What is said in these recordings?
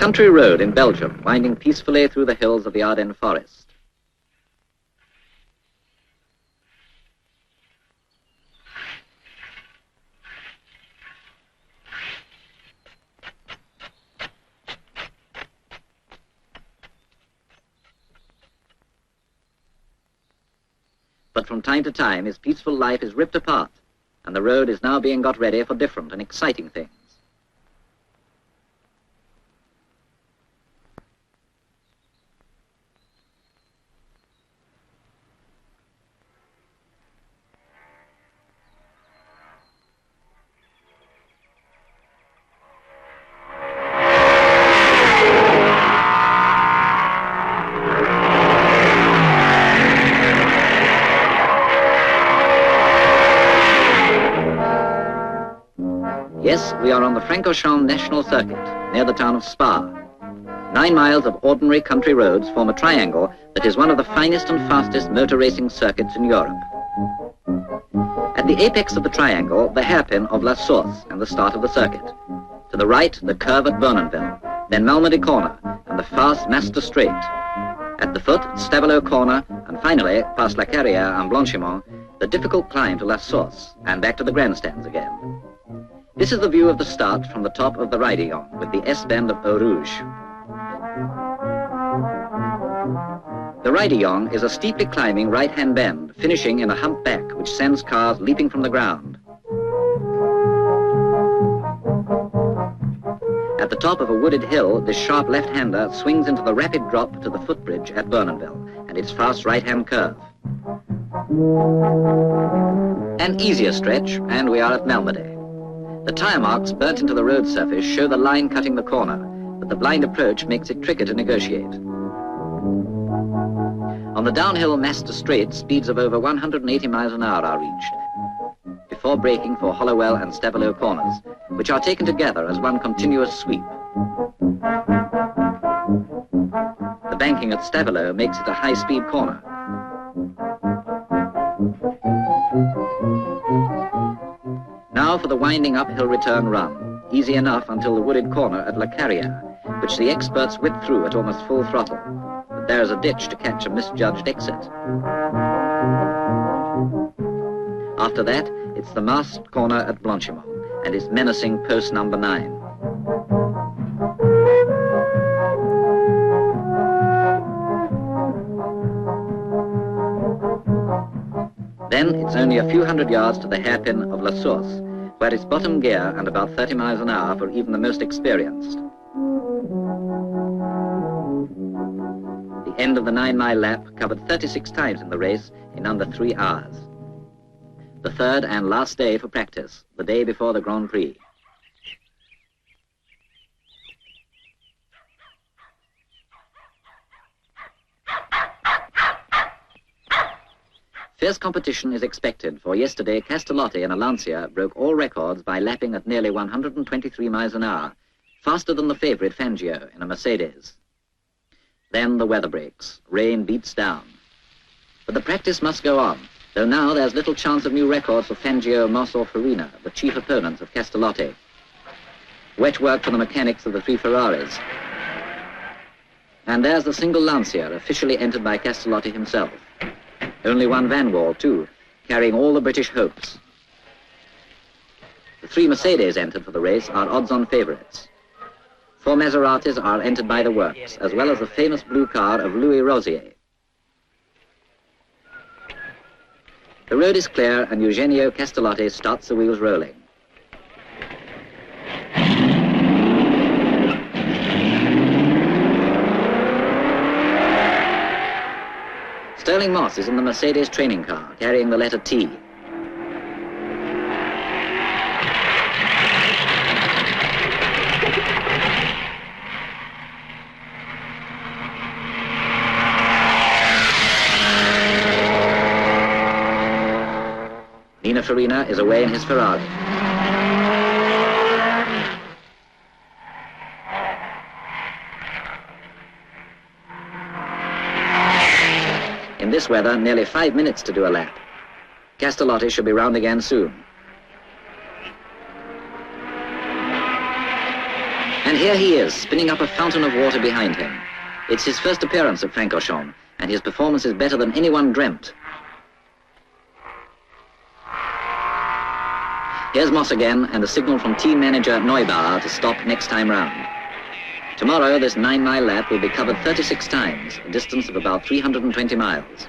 country road in Belgium, winding peacefully through the hills of the Ardennes forest. But from time to time, his peaceful life is ripped apart, and the road is now being got ready for different and exciting things. Yes, we are on the Francorchamps National Circuit, near the town of Spa. 9 miles of ordinary country roads form a triangle that is one of the finest and fastest motor racing circuits in Europe. At the apex of the triangle, the hairpin of La Source and the start of the circuit. To the right, the curve at Bournonville, then Malmedy Corner and the fast Master Straight. At the foot, Stavelot Corner, and finally, past La Carrière and Blanchimont, the difficult climb to La Source and back to the grandstands again. This is the view of the start from the top of the Raidillon with the S-bend of Eau Rouge. The Raidillon is a steeply climbing right-hand bend, finishing in a hump back which sends cars leaping from the ground. At the top of a wooded hill, this sharp left-hander swings into the rapid drop to the footbridge at Bournonville and its fast right-hand curve. An easier stretch, and we are at Malmedy. The tyre marks burnt into the road surface show the line cutting the corner, but the blind approach makes it trickier to negotiate. On the downhill Master Straight, speeds of over 180 miles an hour are reached, before braking for Hollowell and Stavelot corners, which are taken together as one continuous sweep. The banking at Stavelot makes it a high-speed corner. Now for the winding uphill return run, easy enough until the wooded corner at La Carrière, which the experts whip through at almost full throttle. But there is a ditch to catch a misjudged exit. After that, it's the masked corner at Blanchimont and its menacing post number 9. Then it's only a few hundred yards to the hairpin of La Source, where it's bottom gear and about 30 miles an hour for even the most experienced. The end of the 9-mile lap covered 36 times in the race in under 3 hours. The third and last day for practice, the day before the Grand Prix. Fierce competition is expected, for yesterday Castellotti in a Lancia broke all records by lapping at nearly 123 miles an hour, faster than the favorite Fangio in a Mercedes. Then the weather breaks, rain beats down. But the practice must go on, though now there's little chance of new records for Fangio, Moss or Farina, the chief opponents of Castellotti. Wet work for the mechanics of the 3 Ferraris. And there's the single Lancia, officially entered by Castellotti himself. Only one Van Wall, too, carrying all the British hopes. The 3 Mercedes entered for the race are odds-on favourites. 4 Maseratis are entered by the works, as well as the famous blue car of Louis Rosier. The road is clear and Eugenio Castellotti starts the wheels rolling. Sterling Moss is in the Mercedes training car, carrying the letter T. Nino Farina is away in his Ferrari. In this weather, nearly 5 minutes to do a lap. Castellotti should be round again soon. And And here he is, spinning up a fountain of water behind him. It's his first appearance at Francorchamps, and his performance is better than anyone dreamt. Here's Moss again, and a signal from team manager Neubauer to stop next time round. Tomorrow, this 9-mile lap will be covered 36 times, a distance of about 320 miles.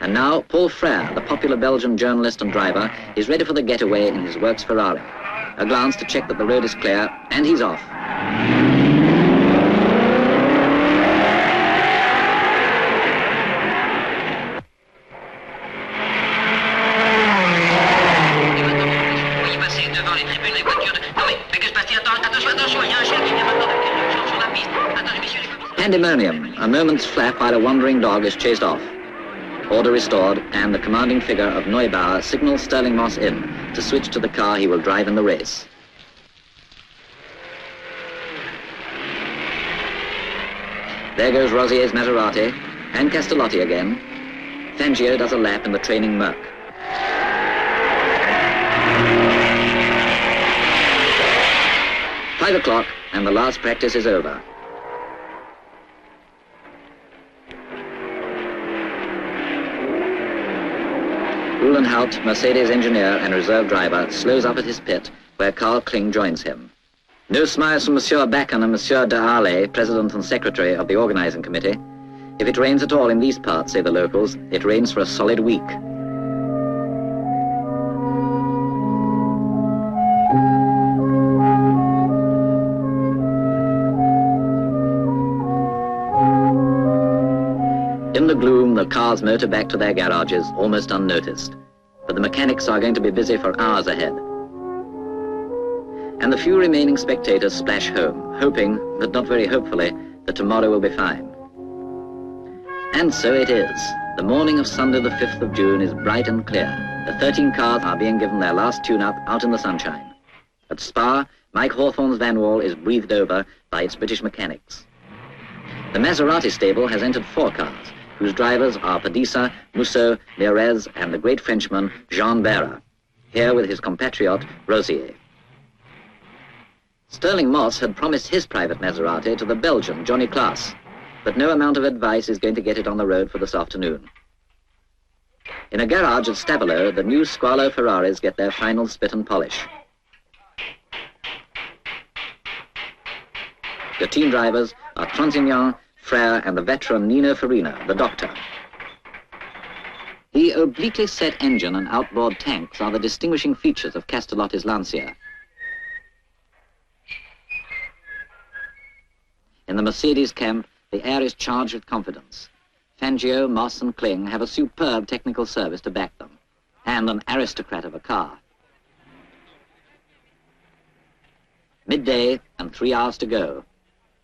And now, Paul Frere, the popular Belgian journalist and driver, is ready for the getaway in his works Ferrari. A glance to check that the road is clear, and he's off. Pandemonium, a moment's flap while a wandering dog is chased off. Order restored, and the commanding figure of Neubauer signals Sterling Moss in to switch to the car he will drive in the race. There goes Rosier's Maserati, and Castellotti again. Fangio does a lap in the training Merc. "5 o'clock, and the last practice is over. Uhlenhaut, Mercedes engineer and reserve driver, slows up at his pit, where Karl Kling joins him. No smiles from Monsieur Backen and Monsieur de Harley, president and secretary of the organizing committee. If it rains at all in these parts, say the locals, it rains for a solid week. In the gloom, the cars motor back to their garages, almost unnoticed. But the mechanics are going to be busy for hours ahead. And the few remaining spectators splash home, hoping, but not very hopefully, that tomorrow will be fine. And so it is. The morning of Sunday the 5th of June is bright and clear. The 13 cars are being given their last tune-up out in the sunshine. At Spa, Mike Hawthorne's Van Wall is breathed over by its British mechanics. The Maserati stable has entered 4 cars, whose drivers are Padisa, Musso, Mieres, and the great Frenchman Jean Vera, here with his compatriot Rosier. Sterling Moss had promised his private Maserati to the Belgian Johnny Klaas, but no amount of advice is going to get it on the road for this afternoon. In a garage at Stavelot, the new Squalo Ferraris get their final spit and polish. The team drivers are Tronsignan, Frere, and the veteran Nino Farina, the doctor. The obliquely set engine and outboard tanks are the distinguishing features of Castellotti's Lancia. In the Mercedes camp, the air is charged with confidence. Fangio, Moss, and Kling have a superb technical service to back them, and an aristocrat of a car. Midday and 3 hours to go.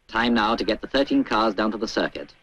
Time now to get the 13 cars down to the circuit.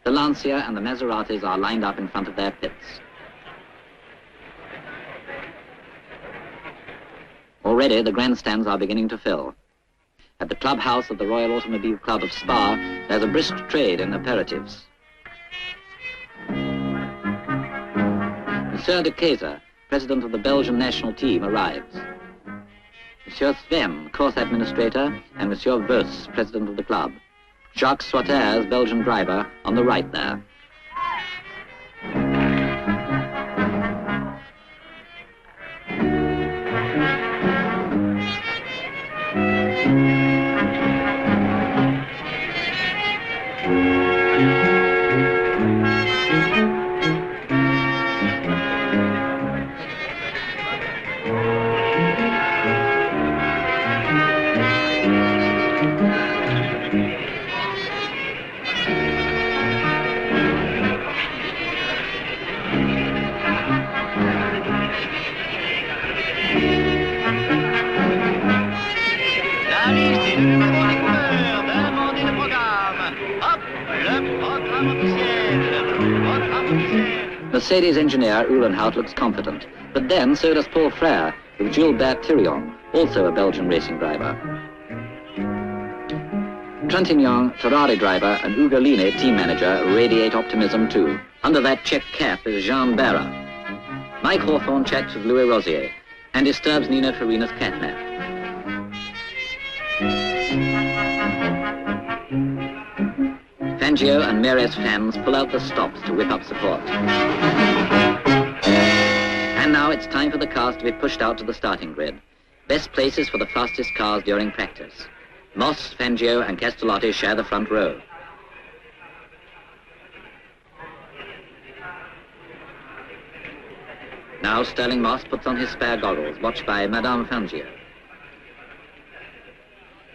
The Lancia and the Maseratis are lined up in front of their pits. Already the grandstands are beginning to fill. At the clubhouse of the Royal Automobile Club of Spa, there's a brisk trade in aperitifs. Monsieur de Keyser, president of the Belgian national team, arrives. Monsieur Sven, course administrator, and Monsieur Vos, president of the club. Jacques Soiters, Belgian driver, on the right there. Mercedes engineer Uhlenhout looks confident, but then so does Paul Frère with Gilbert Thirion, also a Belgian racing driver. Trintignant, Ferrari driver, and Ugolini, team manager, radiate optimism too. Under that check cap is Jean Barra. Mike Hawthorne chats with Louis Rosier and disturbs Nino Farina's catnap. Fangio and Meres fans pull out the stops to whip up support. And now it's time for the cars to be pushed out to the starting grid. Best places for the fastest cars during practice. Moss, Fangio and Castellotti share the front row. Now Sterling Moss puts on his spare goggles, watched by Madame Fangio.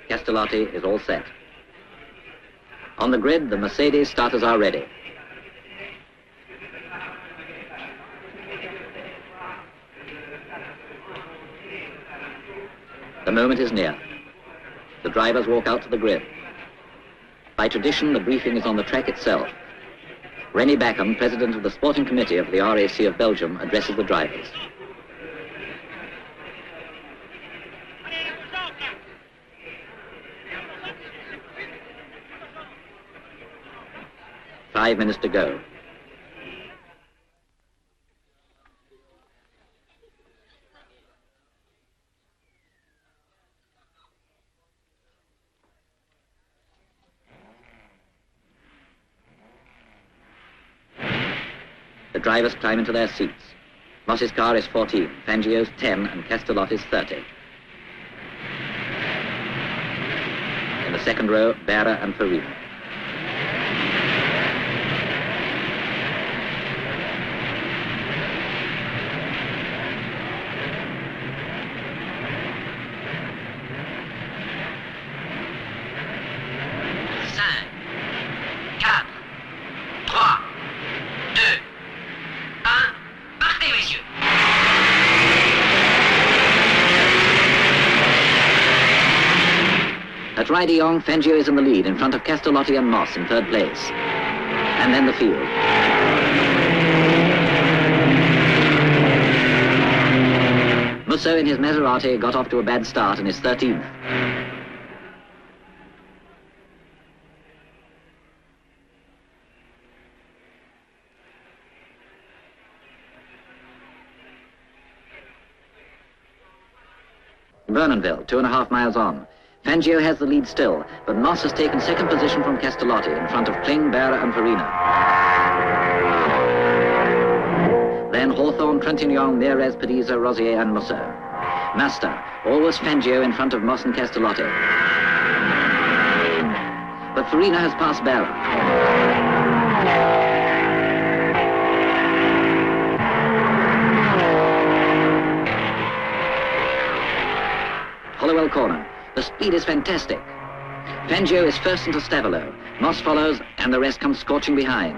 Castellotti is all set. On the grid, the Mercedes starters are ready. The moment is near. The drivers walk out to the grid. By tradition, the briefing is on the track itself. Rennie Backham, president of the sporting committee of the RAC of Belgium, addresses the drivers. "5 minutes to go. The drivers climb into their seats. Moss's car is 14, Fangio's 10, and Castellotti's 30. In the second row, Barra and Farina. At Rideyong, Fangio is in the lead in front of Castellotti and Moss in third place. And then the field. Musso in his Maserati got off to a bad start and is 13th. Vernonville, 2.5 miles on. Fangio has the lead still, but Moss has taken second position from Castellotti in front of Kling, Barra and Farina. Then Hawthorne, Trintignant, Meres, Pediza, Rosier and Musso. Master, always Fangio in front of Moss and Castellotti. But Farina has passed Barra. Hollowell corner. The speed is fantastic. Fangio is first into Stavelo. Moss follows, and the rest comes scorching behind.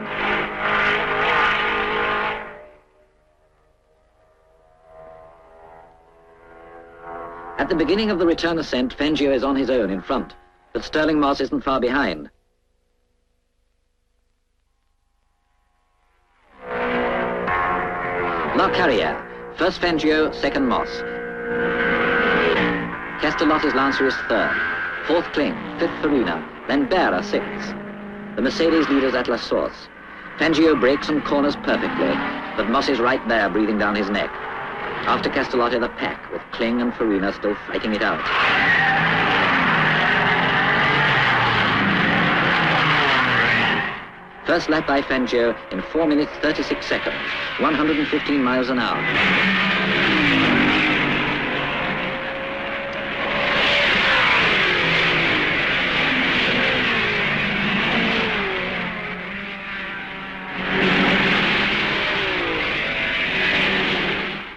At the beginning of the return ascent, Fangio is on his own in front, but Sterling Moss isn't far behind. La Carrière. First Fangio, second Moss. Castellotti's Lancer is third, fourth Kling, fifth Farina, then Barra sixth. The Mercedes leaders at La Source. Fangio brakes and corners perfectly, but Moss is right there breathing down his neck. After Castellotti, the pack, with Kling and Farina still fighting it out. First lap by Fangio in 4 minutes 36 seconds, 115 miles an hour.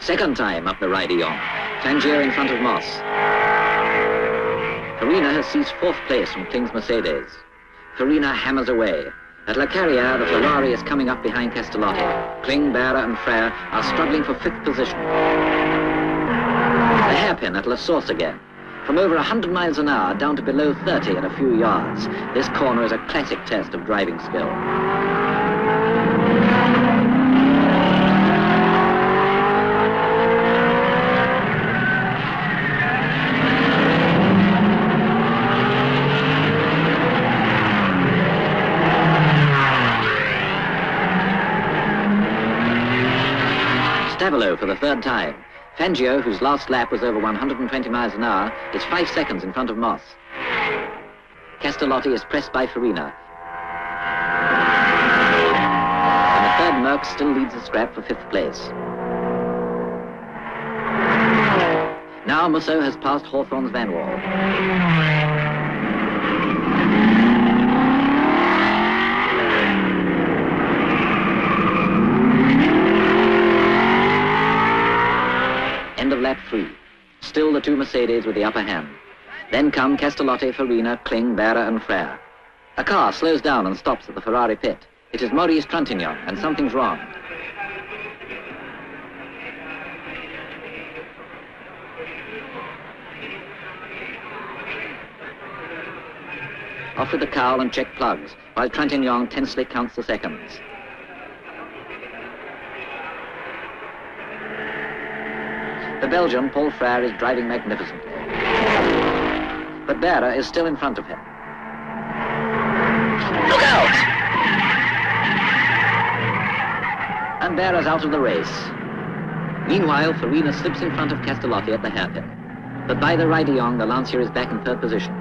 Second time up the Rideyong. Fangio in front of Moss. Farina has seized fourth place from Kling's Mercedes. Farina hammers away. At La Carrière, the Ferrari is coming up behind Castellotti. Kling, Barra and Frère are struggling for fifth position. The hairpin at La Source again. From over 100 miles an hour down to below 30 in a few yards. This corner is a classic test of driving skill. tremolo for the third time. Fangio, whose last lap was over 120 miles an hour, is 5 seconds in front of Moss. Castellotti is pressed by Farina. And the third Merc still leads the scrap for 5th place. Now Musso has passed Hawthorne's Van Wall. End of lap 3. Still the two Mercedes with the upper hand. Then come Castellotti, Farina, Kling, Berra and Frère. A car slows down and stops at the Ferrari pit. It is Maurice Trintignant, and something's wrong. Off with the cowl and check plugs, while Trintignant tensely counts the seconds. The Belgian, Paul Frère, is driving magnificently. But Berra is still in front of him. Look out! And Berra's out of the race. Meanwhile, Farina slips in front of Castellotti at the hairpin. But by the Raidillon, the Lancia is back in 3rd position.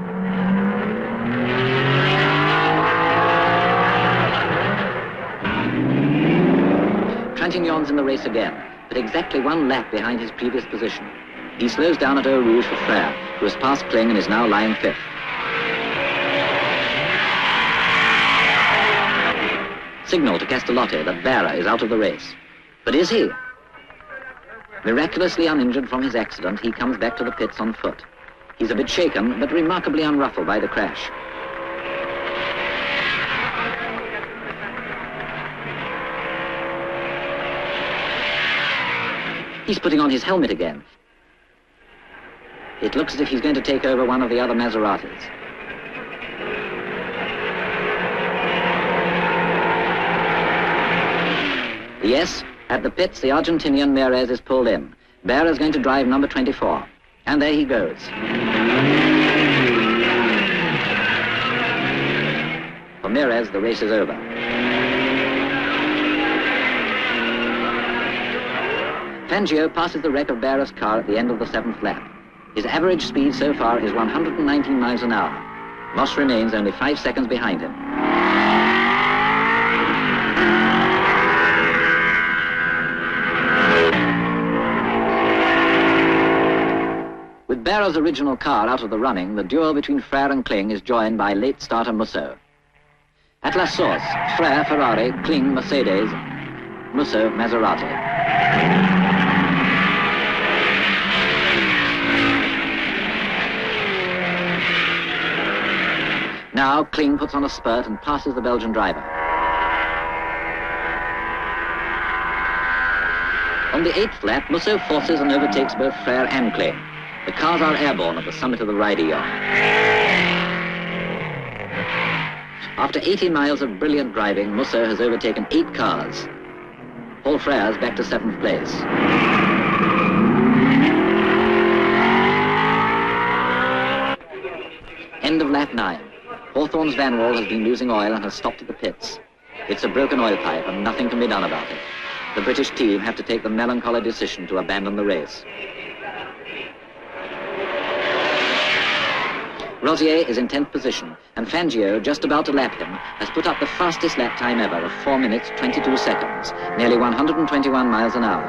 Trintignant's in the race again, but exactly 1 lap behind his previous position. He slows down at Eau Rouge for Frère, who has passed Kling and is now lying 5th. Signal to Castellotti that Berra is out of the race. But is he? Miraculously uninjured from his accident, he comes back to the pits on foot. He's a bit shaken, but remarkably unruffled by the crash. He's putting on his helmet again. It looks as if he's going to take over one of the other Maseratis. Yes, at the pits, the Argentinian Mieres is pulled in. Berra is going to drive number 24. And there he goes. For Mieres, the race is over. Fangio passes the wreck of Berra's car at the end of the 7th lap. His average speed so far is 119 miles an hour. Moss remains only 5 seconds behind him. With Berra's original car out of the running, the duel between Frère and Kling is joined by late starter Musso. At La Source, Frère Ferrari, Kling Mercedes, Musso Maserati. Now Kling puts on a spurt and passes the Belgian driver. On the 8th lap, Musso forces and overtakes both Frère and Kling. The cars are airborne at the summit of the Raidillon. After 80 miles of brilliant driving, Musso has overtaken 8 cars. Paul Frère's back to 7th place. End of lap 9. Hawthorne's Van Wall has been losing oil and has stopped at the pits. It's a broken oil pipe and nothing can be done about it. The British team have to take the melancholy decision to abandon the race. Rosier is in 10th position, and Fangio, just about to lap him, has put up the fastest lap time ever of 4 minutes, 22 seconds, nearly 121 miles an hour.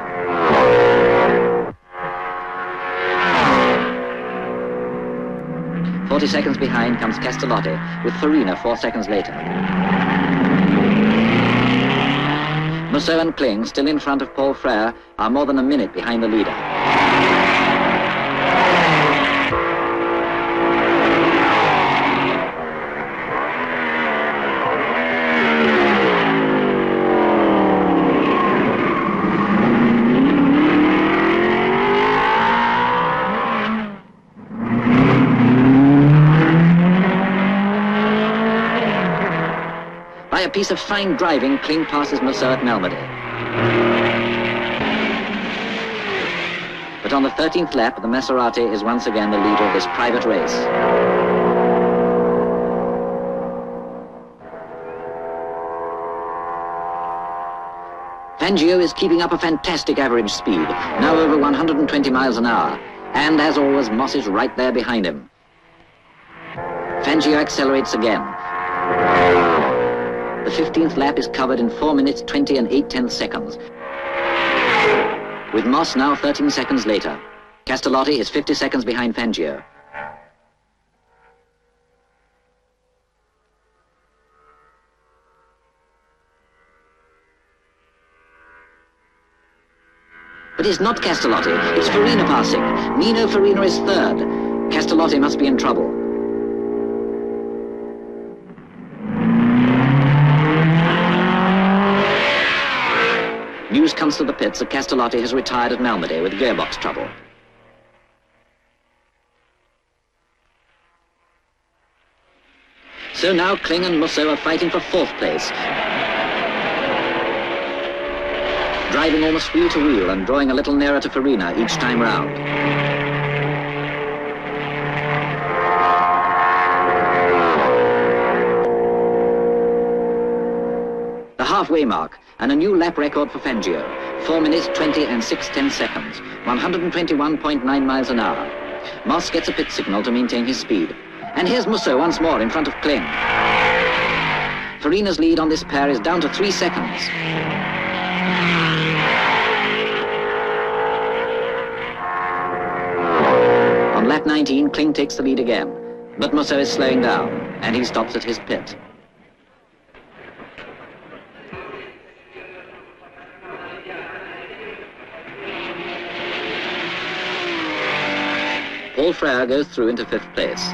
40 seconds behind comes Castellotti, with Farina 4 seconds later. Musso and Kling, still in front of Paul Frère, are more than a minute behind the leader. By a piece of fine driving, Kling passes Musso at Malmedy. But on the 13th lap, the Maserati is once again the leader of this private race. Fangio is keeping up a fantastic average speed, now over 120 miles an hour. And as always, Moss is right there behind him. Fangio accelerates again. The 15th lap is covered in 4 minutes 20 and 8/10 seconds. With Moss now 13 seconds later. Castellotti is 50 seconds behind Fangio. But it's not Castellotti, it's Farina passing. Nino Farina is third. Castellotti must be in trouble. News comes to the pits that Castellotti has retired at Malmedy with gearbox trouble. So now Kling and Musso are fighting for fourth place. Driving almost wheel to wheel and drawing a little nearer to Farina each time round. The halfway mark and a new lap record for Fangio. 4 minutes 20 and 6/10 seconds, 121.9 miles an hour. Moss gets a pit signal to maintain his speed. And here's Musso once more in front of Kling. Farina's lead on this pair is down to 3 seconds. On lap 19, Kling takes the lead again, but Musso is slowing down, and he stops at his pit. Paul Frère goes through into 5th place.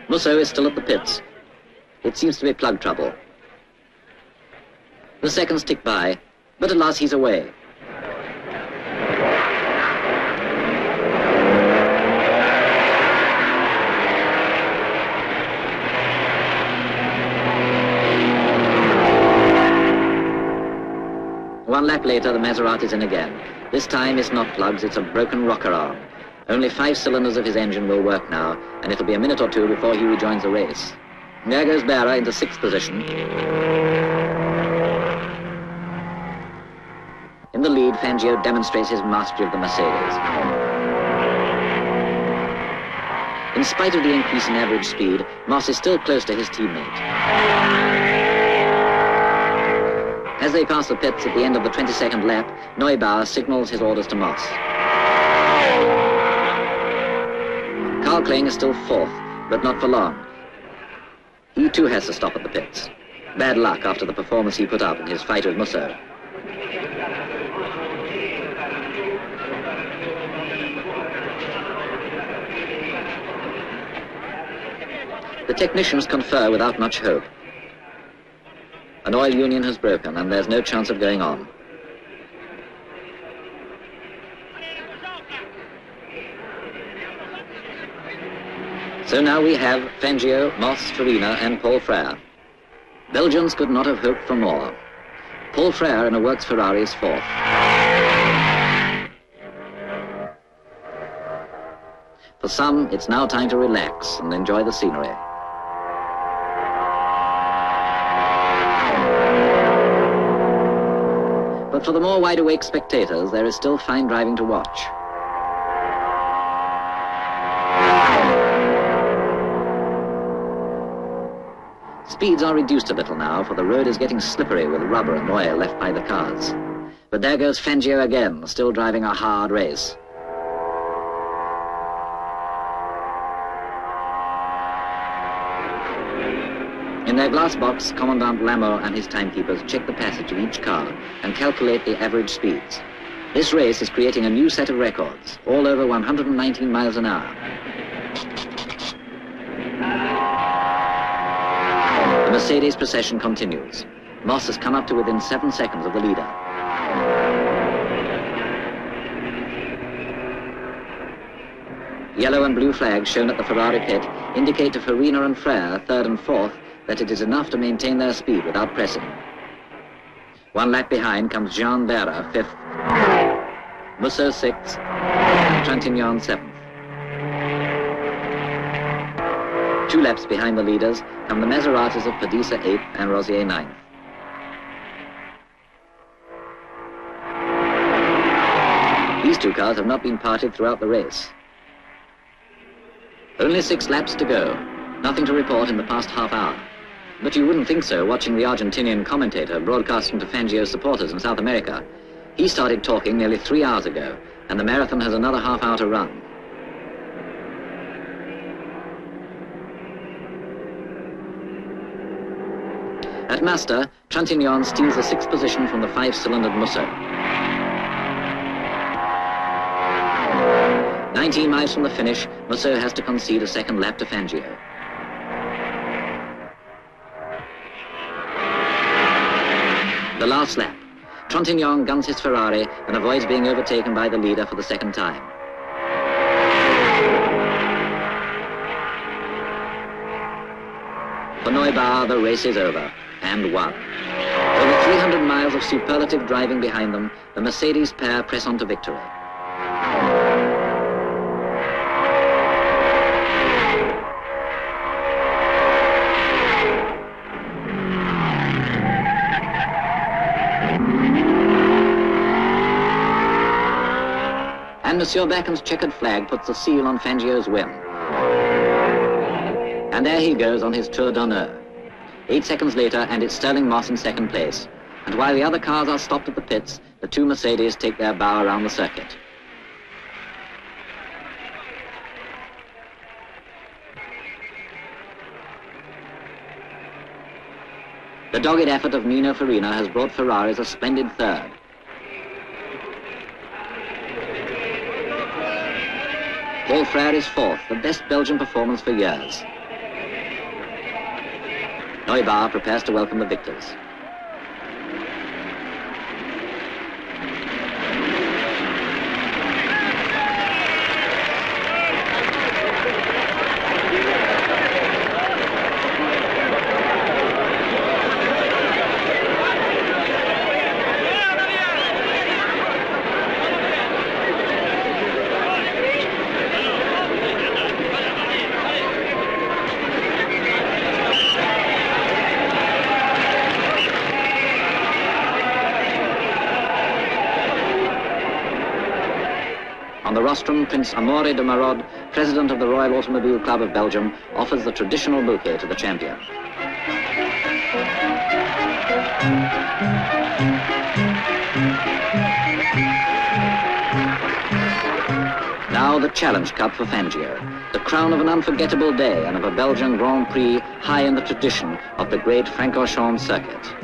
Musso is still at the pits. It seems to be plug trouble. The seconds tick by, but at last he's away. One lap later, the Maserati's in again. This time it's not plugs, it's a broken rocker arm. Only 5 cylinders of his engine will work now, and it'll be a minute or two before he rejoins the race. There goes Berra into 6th position. In the lead, Fangio demonstrates his mastery of the Mercedes. In spite of the increase in average speed, Moss is still close to his teammate. As they pass the pits at the end of the 22nd lap, Neubauer signals his orders to Moss. Carl Kling is still 4th, but not for long. He too has to stop at the pits. Bad luck after the performance he put up in his fight with Musso. The technicians confer without much hope. An oil union has broken and there's no chance of going on. So now we have Fangio, Moss, Farina and Paul Frère. Belgians could not have hoped for more. Paul Frère in a works Ferrari is 4th. For some, it's now time to relax and enjoy the scenery. But for the more wide-awake spectators, there is still fine driving to watch. Speeds are reduced a little now, for the road is getting slippery with rubber and oil left by the cars. But there goes Fangio again, still driving a hard race. In their glass box, Commandant Lameau and his timekeepers check the passage of each car and calculate the average speeds. This race is creating a new set of records, all over 119 miles an hour. The Mercedes procession continues. Moss has come up to within 7 seconds of the leader. Yellow and blue flags shown at the Ferrari pit indicate to Farina and Frère, 3rd and 4th, that it is enough to maintain their speed without pressing. 1 lap behind comes Jean Berra, 5th, Musso 6th, and Trintignant 7th. 2 laps behind the leaders come the Maseratis of Padisa 8th and Rosier 9th. These two cars have not been parted throughout the race. Only 6 laps to go. Nothing to report in the past half hour. But you wouldn't think so watching the Argentinian commentator broadcasting to Fangio's supporters in South America. He started talking nearly 3 hours ago, and the marathon has another half hour to run. At Master, Trintignant steals the 6th position from the 5-cylindered Musso. 19 miles from the finish, Musso has to concede a second lap to Fangio. The last lap. Trintignant guns his Ferrari and avoids being overtaken by the leader for the second time. For Neubauer, the race is over, and won. Over 300 miles of superlative driving behind them, the Mercedes pair press on to victory. And Monsieur Backen's checkered flag puts the seal on Fangio's win. And there he goes on his tour d'honneur. 8 seconds later, and it's Sterling Moss in second place. And while the other cars are stopped at the pits, the 2 Mercedes take their bow around the circuit. The dogged effort of Nino Farina has brought Ferraris a splendid third. Paul Frère is 4th, the best Belgian performance for years. Neubauer prepares to welcome the victors. On the rostrum, Prince Amaury de Marod, president of the Royal Automobile Club of Belgium, offers the traditional bouquet to the champion. Now the Challenge Cup for Fangio, the crown of an unforgettable day and of a Belgian Grand Prix high in the tradition of the great Francorchamps circuit.